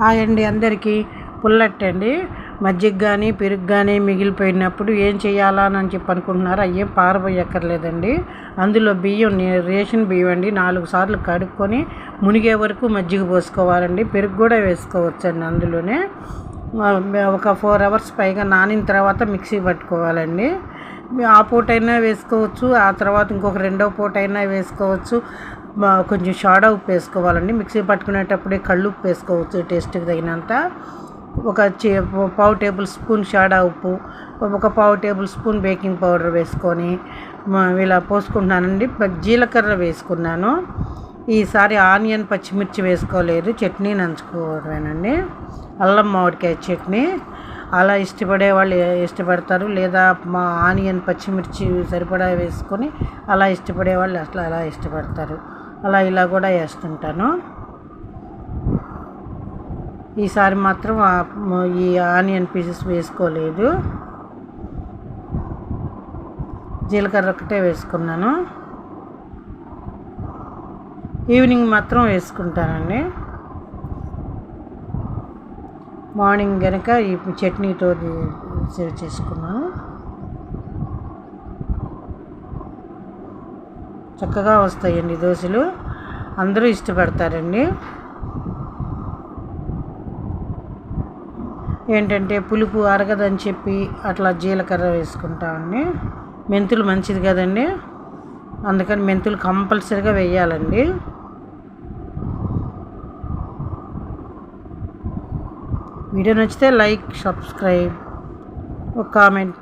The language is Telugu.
హాయ్ అండి అందరికీ. పుల్లట్టండి మజ్జిగ కానీ పెరుగు కానీ మిగిలిపోయినప్పుడు ఏం చేయాలా అని చెప్పి అనుకుంటున్నారు. అయ్యేం పారబోయక్కర్లేదండి. అందులో బియ్యం రేషన్ బియ్యం అండి 4 సార్లు కడుక్కొని మునిగే వరకు మజ్జిగ పోసుకోవాలండి. పెరుగు కూడా వేసుకోవచ్చండి. అందులోనే ఒక 4 అవర్స్ పైగా నానిన తర్వాత మిక్సీ పట్టుకోవాలండి. ఆ పూటైనా వేసుకోవచ్చు, ఆ తర్వాత ఇంకొక రెండో పూటైనా వేసుకోవచ్చు. కొంచెం సోడా ఉప్పు వేసుకోవాలండి. మిక్సీ పట్టుకునేటప్పుడే కళ్ళు ఉప్పు వేసుకోవచ్చు టేస్ట్కి తగినంత. ఒక పావు టేబుల్ స్పూన్ సోడా ఉప్పు, ఒక పావు టేబుల్ స్పూన్ బేకింగ్ పౌడర్ వేసుకొని ఇలా పోసుకుంటున్నానండి. జీలకర్ర వేసుకున్నాను. ఈసారి ఆనియన్ పచ్చిమిర్చి వేసుకోలేదు, చట్నీ నంచుకోవడమేనండి. అల్లం మామిడికాయ చట్నీ అలా ఇష్టపడే వాళ్ళు ఇష్టపడతారు, లేదా మా ఆనియన్ పచ్చిమిర్చి సరిపడా వేసుకొని అలా ఇష్టపడే వాళ్ళు అలా ఇష్టపడతారు. ఇలా కూడా వేస్తుంటాను. ఈసారి మాత్రం ఈ ఆనియన్ పీసెస్ వేసుకోలేదు, జీలకర్ర ఒకటే వేసుకున్నాను. ఈవినింగ్ మాత్రం వేసుకుంటానండి. మార్నింగ్ కనుక ఈ చట్నీతో సేవ్ చేసుకున్నాను. చక్కగా వస్తాయండి దోశలు, అందరూ ఇష్టపడతారండి. ఏంటంటే పులుపు అరగదని చెప్పి అట్లా జీలకర్ర వేసుకుంటామండి. మెంతులు మంచిది కదండి, అందుకని మెంతులు కంపల్సరీగా వేయాలండి. వీడియో నచ్చితే లైక్, సబ్స్క్రైబ్, ఒక కామెంట్